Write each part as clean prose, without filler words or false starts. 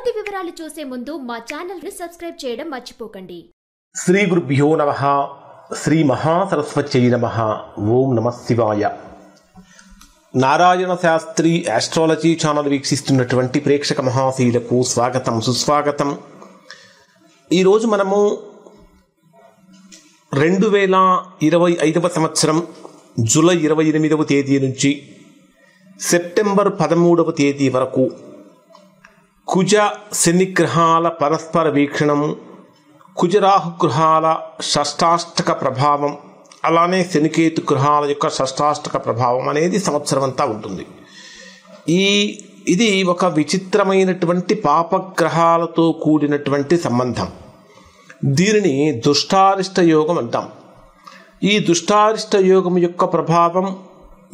పూర్తి వివరాలు చూసే ముందు మా ఛానల్ ని సబ్స్క్రైబ్ చేయడం మర్చిపోకండి. శ్రీ గురుభ్యో నమః. శ్రీ మహాసరస్వత్యై నమః. ఓం నమః శివాయ. నారాయణ శాస్త్రి ఆస్ట్రాలజీ ఛానల్ వీక్షిస్తున్నటువంటి ప్రేక్షక మహాశీలకు స్వాగతం, సుస్వాగతం. ఈరోజు మనము 2025వ సంవత్సరం జూలై 28వ తేదీ నుంచి సెప్టెంబర్ 13వ తేదీ వరకు కుజ శని గ్రహాల పరస్పర వీక్షణము, కుజరాహు గ్రహాల షష్టాష్టక ప్రభావం, అలానే శనికేతు గ్రహాల యొక్క షష్టాష్టక ప్రభావం అనేది సంవత్సరం అంతా ఉంటుంది. ఇది ఒక విచిత్రమైనటువంటి పాపగ్రహాలతో కూడినటువంటి సంబంధం. దీనిని దుష్టారిష్ట యోగం అంటాం. ఈ దుష్టారిష్ట యోగం యొక్క ప్రభావం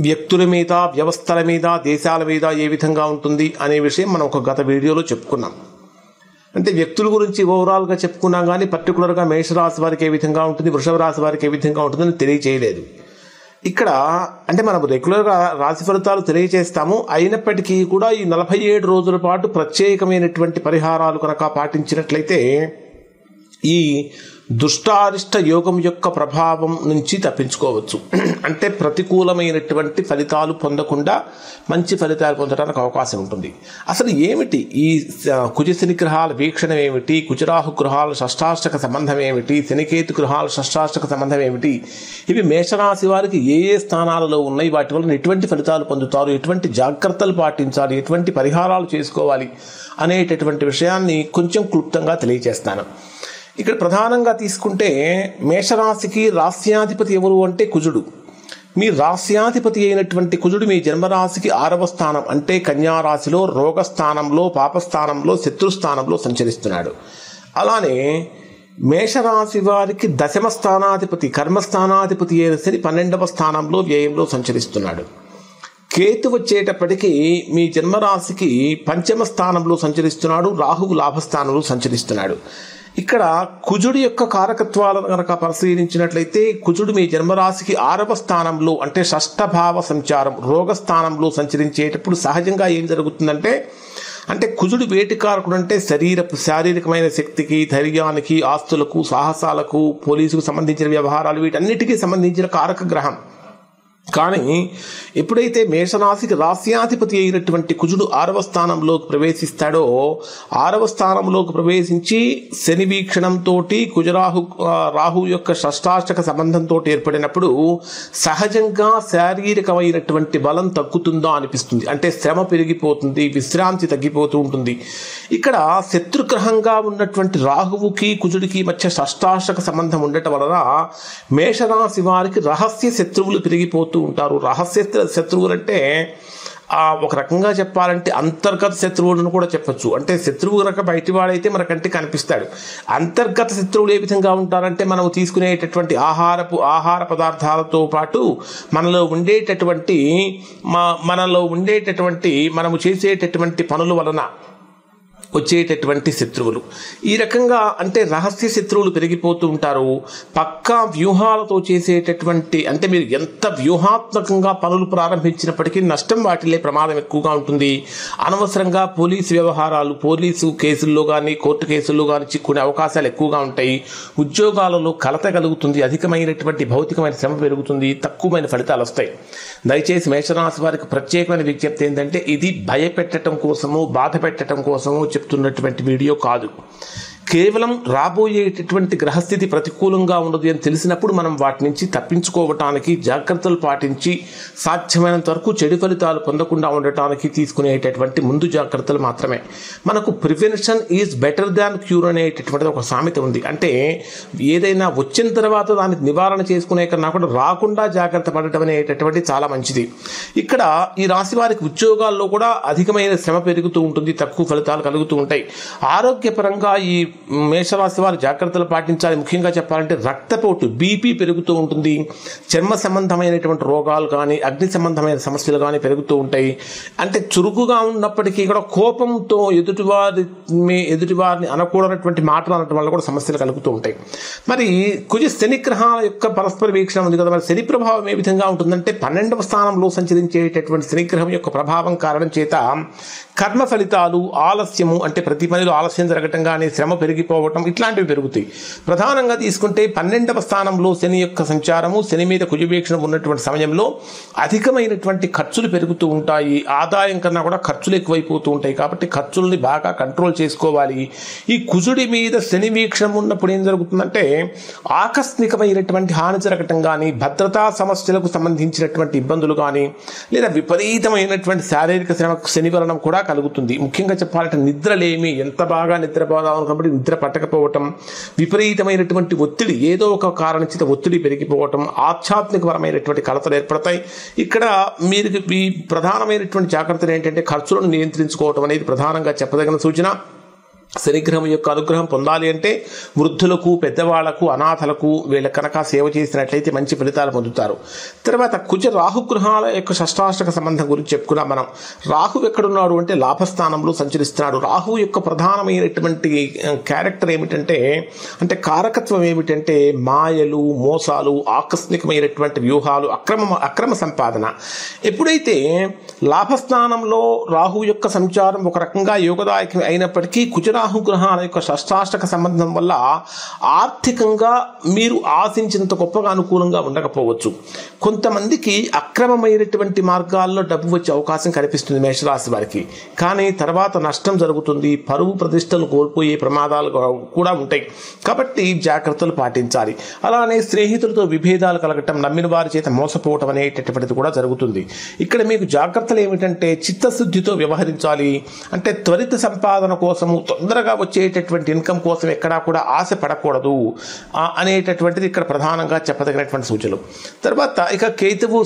వ్యక్తుల మీద, వ్యవస్థల మీద, దేశాల మీద ఏ విధంగా ఉంటుంది అనే విషయం మనం ఒక గత వీడియోలో చెప్పుకున్నాం. అంటే వ్యక్తుల గురించి ఓవరాల్గా చెప్పుకున్నాం, కానీ పర్టికులర్గా మేషరాశి వారికి ఏ విధంగా ఉంటుంది, వృషభ రాశి వారికి ఏ విధంగా ఉంటుందని తెలియచేయలేదు. ఇక్కడ అంటే మనం రెగ్యులర్గా రాశి ఫలితాలు తెలియజేస్తాము. అయినప్పటికీ కూడా ఈ 47 రోజుల పాటు ప్రత్యేకమైనటువంటి పరిహారాలు కనుక పాటించినట్లయితే ఈ దుష్టారిష్ట యోగం యొక్క ప్రభావం నుంచి తప్పించుకోవచ్చు. అంటే ప్రతికూలమైనటువంటి ఫలితాలు పొందకుండా మంచి ఫలితాలు పొందడానికి అవకాశం ఉంటుంది. అసలు ఏమిటి ఈ కుజశని గ్రహాల వీక్షణ ఏమిటి, కుజరాహు గ్రహాల షష్టాష్టక సంబంధం ఏమిటి, శనికేతు గ్రహాల షష్టాష్టక సంబంధం ఏమిటి, ఇవి మేషరాశి వారికి ఏ ఏ స్థానాలలో ఉన్నాయి, వాటి వలన ఎటువంటి ఫలితాలు పొందుతారు, ఎటువంటి జాగ్రత్తలు పాటించాలి, ఎటువంటి పరిహారాలు చేసుకోవాలి అనేటటువంటి విషయాన్ని కొంచెం క్లుప్తంగా తెలియజేస్తాను. ఇక్కడ ప్రధానంగా తీసుకుంటే మేషరాశికి రాస్యాధిపతి ఎవరు అంటే కుజుడు. మీ రాస్యాధిపతి అయినటువంటి కుజుడు మీ జన్మరాశికి 6వ స్థానం అంటే కన్యారాశిలో రోగస్థానంలో, పాపస్థానంలో, శత్రుస్థానంలో సంచరిస్తున్నాడు. అలానే మేషరాశి వారికి 10వ స్థానాధిపతి, కర్మస్థానాధిపతి అయిన శని 12వ స్థానంలో వ్యయంలో సంచరిస్తున్నాడు. కేతు వచ్చేటప్పటికీ మీ జన్మరాశికి 5వ స్థానంలో సంచరిస్తున్నాడు, రాహువు లాభస్థానంలో సంచరిస్తున్నాడు. ఇక్కడ కుజుడి యొక్క కారకత్వాలను కనుక పరిశీలించినట్లయితే కుజుడు మీ జన్మరాశికి 6వ స్థానంలో అంటే షష్ఠభావ సంచారం, రోగస్థానంలో సంచరించేటప్పుడు సహజంగా ఏం జరుగుతుందంటే కుజుడు వేటికారకుడు అంటే శారీరకమైన శక్తికి, ధైర్యానికి, ఆస్తులకు, సాహసాలకు, పోలీసుకు సంబంధించిన వ్యవహారాలు, వీటన్నిటికీ సంబంధించిన కారక గ్రహం. కానీ ఎప్పుడైతే మేషరాశికి రాస్యాధిపతి అయినటువంటి కుజుడు 6వ స్థానంలోకి ప్రవేశిస్తాడో, 6వ స్థానంలోకి ప్రవేశించి శని వీక్షణంతో రాహు యొక్క షష్టాష్టక సంబంధంతో ఏర్పడినప్పుడు సహజంగా శారీరకమైనటువంటి బలం తగ్గుతుందా అనిపిస్తుంది. అంటే శ్రమ పెరిగిపోతుంది, విశ్రాంతి తగ్గిపోతూ ఉంటుంది. ఇక్కడ శత్రుగ్రహంగా ఉన్నటువంటి రాహువుకి కుజుడికి మధ్య షష్టాష్టక సంబంధం ఉండటం వలన మేషరాశి వారికి రహస్య శత్రువులు పెరిగిపోతూ ఉంటారు. రహస్య శత్రువులు అంటే ఒక రకంగా చెప్పాలంటే అంతర్గత శత్రువులను కూడా చెప్పచ్చు. అంటే శత్రువు కనుక బయటివాడైతే మన కంటికి కనిపిస్తాడు. అంతర్గత శత్రువులు ఏ విధంగా ఉంటారంటే మనం తీసుకునేటటువంటి ఆహార పదార్థాలతో పాటు మనలో ఉండేటటువంటి మనము చేసేటటువంటి పనుల వలన వచ్చేటటువంటి శత్రువులు. ఈ రకంగా అంటే రహస్య శత్రువులు పెరిగిపోతూ ఉంటారు. పక్కా వ్యూహాలతో చేసేటటువంటి అంటే మీరు ఎంత వ్యూహాత్మకంగా పనులు ప్రారంభించినప్పటికీ నష్టం వాటిల్లే ప్రమాదం ఎక్కువగా ఉంటుంది. అనవసరంగా పోలీసు వ్యవహారాలు, పోలీసు కేసుల్లో కానీ, కోర్టు కేసుల్లో కానీ చిక్కునే అవకాశాలు ఎక్కువగా ఉంటాయి. ఉద్యోగాలలో కలత కలుగుతుంది, అధికమైనటువంటి భౌతికమైన శ్రమ పెరుగుతుంది, తక్కువమైన ఫలితాలు వస్తాయి. దయచేసి మేషరాశి వారికి ప్రత్యేకమైన విజ్ఞప్తి ఏంటంటే ఇది భయపెట్టడం కోసము, బాధ పెట్టడం కోసము చెప్తున్నటువంటి వీడియో కాదు. కేవలం రాబోయేటటువంటి గ్రహస్థితి ప్రతికూలంగా ఉండదు అని తెలిసినప్పుడు మనం వాటి నుంచి తప్పించుకోవటానికి జాగ్రత్తలు పాటించి సాధ్యమైనంత వరకు చెడు ఫలితాలు పొందకుండా ఉండటానికి తీసుకునేటటువంటి ముందు జాగ్రత్తలు మాత్రమే. మనకు prevention is better than cure అనేటటువంటిది ఒక సామెత ఉంది. అంటే ఏదైనా వచ్చిన తర్వాత దానికి నివారణ చేసుకునే కన్నా కూడా రాకుండా జాగ్రత్త పడటం అనేటటువంటి చాలా మంచిది. ఇక్కడ ఈ రాశి వారికి ఉద్యోగాల్లో కూడా అధికమైన శ్రమ పెరుగుతూ ఉంటుంది, తక్కువ ఫలితాలు కలుగుతూ ఉంటాయి. ఆరోగ్యపరంగా ఈ మేషరాశి వారు జాగ్రత్తలు పాటించాలి. ముఖ్యంగా చెప్పాలంటే రక్తపోటు బీపీ పెరుగుతూ ఉంటుంది. చర్మ సంబంధమైనటువంటి రోగాలు కానీ అగ్ని సంబంధమైన సమస్యలు కానీ పెరుగుతూ ఉంటాయి. అంటే చురుకుగా ఉన్నప్పటికీ కూడా కోపంతో ఎదుటివారిని అనకూడనటువంటి మాటలు అనడం వల్ల కూడా సమస్యలు కలుగుతూ ఉంటాయి. మరి శని గ్రహాల యొక్క పరస్పర వీక్షణ ఉంది కదా, మరి శని ప్రభావం ఏ విధంగా ఉంటుందంటే 12వ స్థానంలో సంచరించేటటువంటి శని గ్రహం యొక్క ప్రభావం కారణం చేత కర్మ ఫలితాలు, ఆలస్యము అంటే ప్రతి పనిలో ఆలస్యం జరగటం కానీ శ్రమ పెరిగిపోవటం ఇట్లాంటివి పెరుగుతాయి. ప్రధానంగా తీసుకుంటే 12వ స్థానంలో శని యొక్క సంచారము, శని మీద కుజవీక్షణ ఉన్నటువంటి సమయంలో అధికమైనటువంటి ఖర్చులు పెరుగుతూ ఉంటాయి. ఆదాయం కన్నా కూడా ఖర్చులు ఎక్కువైపోతూ ఉంటాయి. కాబట్టి ఖర్చుల్ని బాగా కంట్రోల్ చేసుకోవాలి. ఈ కుజుడి మీద శని వీక్షణ ఉన్నప్పుడు ఏం జరుగుతుందంటే ఆకస్మికమైనటువంటి హాని జరగటం కానీ, భద్రతా సమస్యలకు సంబంధించినటువంటి ఇబ్బందులు కానీ, లేదా విపరీతమైనటువంటి శారీరక శ్రమకు శని వలనం కూడా కలుగుతుంది. ముఖ్యంగా చెప్పాలంటే నిద్రలేమి, ఎంత బాగా నిద్రపోదాం కాబట్టి నిద్ర పట్టకపోవటం, విపరీతమైనటువంటి ఒత్తిడి, ఏదో ఒక కారణం చేత ఒత్తిడి పెరిగిపోవటం, ఆధ్యాత్మికపరమైనటువంటి కలతలు ఏర్పడతాయి. ఇక్కడ మీరు ఈ ప్రధానమైనటువంటి జాగ్రత్తలు ఏంటంటే ఖర్చులను నియంత్రించుకోవటం అనేది ప్రధానంగా చెప్పదగిన సూచన. శనిగ్రహం యొక్క అనుగ్రహం పొందాలి అంటే వృద్ధులకు, పెద్దవాళ్లకు, అనాథలకు వీళ్ళ కనుక సేవ చేసినట్లయితే మంచి ఫలితాలు పొందుతారు. తర్వాత రాహుగ్రహాల యొక్క షష్టాష్టక సంబంధం గురించి చెప్పుకున్నాం మనం. రాహు ఎక్కడున్నాడు అంటే లాభస్థానంలో సంచరిస్తున్నాడు. రాహు యొక్క ప్రధానమైనటువంటి క్యారెక్టర్ ఏమిటంటే, అంటే కారకత్వం ఏమిటంటే మాయలు, మోసాలు, ఆకస్మికమైనటువంటి వ్యూహాలు, అక్రమ సంపాదన. ఎప్పుడైతే లాభస్థానంలో రాహు యొక్క సంచారం ఒక రకంగా యోగదాయకం అయినప్పటికీ రాహు గ్రహాల యొక్క షష్టాష్టక సంబంధం వల్ల ఆర్థికంగా మీరు ఆశించినంత గొప్పగా అనుకూలంగా ఉండకపోవచ్చు. కొంతమందికి అక్రమమైనటువంటి మార్గాల్లో డబ్బు వచ్చే అవకాశం కనిపిస్తుంది మేషరాశి వారికి. కానీ తర్వాత నష్టం జరుగుతుంది, పరువు ప్రతిష్టలు కోల్పోయే ప్రమాదాలు కూడా ఉంటాయి. కాబట్టి జాగ్రత్తలు పాటించాలి. అలానే స్నేహితులతో విభేదాలు కలగటం, నమ్మిన వారి చేత మోసపోవటం అనేటటువంటిది కూడా జరుగుతుంది. ఇక్కడ మీకు జాగ్రత్తలు ఏమిటంటే చిత్తశుద్ధితో వ్యవహరించాలి. అంటే త్వరిత సంపాదన కోసము, తొందరగా వచ్చేటటువంటి ఇన్కమ్ కోసం ఎక్కడా కూడా ఆశ పడకూడదు అనేటటువంటిది ఇక్కడ ప్రధానంగా చెప్పదగినటువంటి సూచనలు. తర్వాత ఇక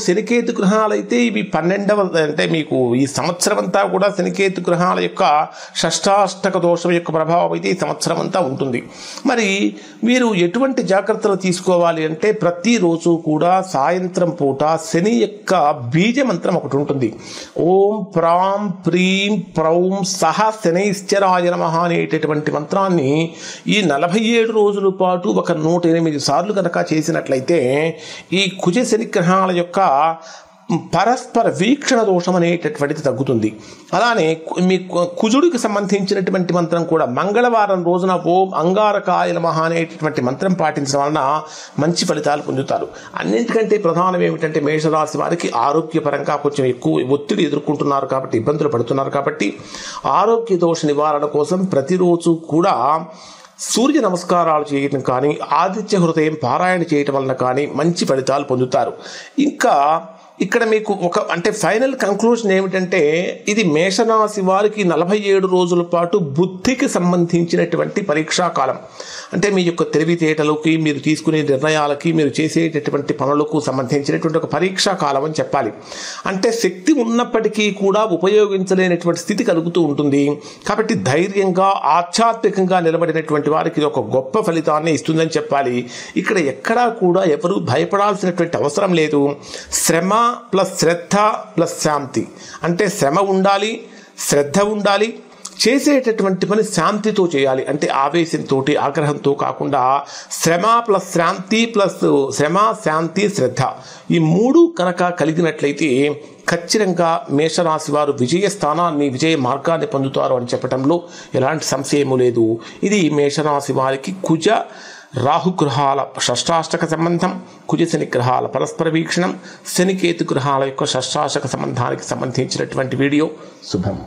శనికేతు గ్రహాలు అయితే ఇవి 12వ అంటే మీకు ఈ సంవత్సరం అంతా కూడా శనికేతు గ్రహాల యొక్క షష్టాష్టక దోషం యొక్క ప్రభావం అయితే ఈ సంవత్సరం అంతా ఉంటుంది. మరి మీరు ఎటువంటి జాగ్రత్తలు తీసుకోవాలి అంటే ప్రతిరోజు కూడా సాయంత్రం పూట శని యొక్క బీజ మంత్రం ఒకటి ఉంటుంది. ఓం ప్రాం ప్రీం ప్రౌం సహ శనైశ్చరాయ నమః అనేటటువంటి మంత్రాన్ని ఈ 47 రోజుల పాటు ఒక 108 సార్లు కనుక చేసినట్లయితే ఈ శని గ్రహాల యొక్క పరస్పర వీక్షణ దోషం అనేటటువంటిది తగ్గుతుంది. అలానే మీ కుజుడికి సంబంధించినటువంటి మంత్రం కూడా మంగళవారం రోజున ఓం అంగారకాయ నమః అనేటటువంటి మంత్రం పాటించడం వలన మంచి ఫలితాలు పొందుతారు. అన్నింటికంటే ప్రధానం ఏమిటంటే మేషరాశి వారికి ఆరోగ్యపరంగా కొంచెం ఎక్కువ ఒత్తిడి ఎదుర్కొంటున్నారు కాబట్టి, ఇబ్బందులు పడుతున్నారు కాబట్టి ఆరోగ్య దోష నివారణ కోసం ప్రతిరోజు కూడా సూర్య నమస్కారాలు చేయడం కానీ, ఆదిత్య హృదయం పారాయణ చేయటం వలన కానీ మంచి ఫలితాలు పొందుతారు. ఇంకా ఇక్కడ మీకు అంటే ఫైనల్ కంక్లూజన్ ఏమిటంటే ఇది మేషరాశి వారికి 47 రోజుల పాటు బుద్ధికి సంబంధించినటువంటి పరీక్షా కాలం. అంటే మీ యొక్క తెలివితేటలకి, మీరు తీసుకునే నిర్ణయాలకి, మీరు చేసేటటువంటి పనులకు సంబంధించినటువంటి ఒక పరీక్షా కాలం అని చెప్పాలి. అంటే శక్తి ఉన్నప్పటికీ కూడా ఉపయోగించలేనటువంటి స్థితి కలుగుతూ ఉంటుంది. కాబట్టి ధైర్యంగా, ఆధ్యాత్మికంగా నిలబడినటువంటి వారికి ఇది ఒక గొప్ప ఫలితాన్ని ఇస్తుందని చెప్పాలి. ఇక్కడ ఎక్కడా కూడా ఎవరు భయపడాల్సినటువంటి అవసరం లేదు. శ్రమ ప్లస్ శ్రద్ధ ప్లస్ శాంతి, అంటే శ్రమ ఉండాలి, శ్రద్ధ ఉండాలి, చేసేటటువంటి పని శాంతితో చేయాలి. అంటే ఆవేశంతో, ఆగ్రహంతో కాకుండా శ్రమ ప్లస్ శాంతి ప్లస్ శ్రమ, శాంతి, శ్రద్ధ ఈ 3 కనుక కలిగినట్లయితే ఖచ్చితంగా మేషరాశి వారు విజయ స్థానాన్ని, విజయ మార్గాన్ని పొందుతారు అని చెప్పడంలో ఎలాంటి సంశయము లేదు. ఇది మేషరాశి వారికి రాహుగ్రహాల షష్టాష్టక సంబంధం, శని గ్రహాల పరస్పర వీక్షణం, శనికేతు గ్రహాల యొక్క షష్టాష్టక సంబంధానికి సంబంధించినటువంటి వీడియో. శుభం.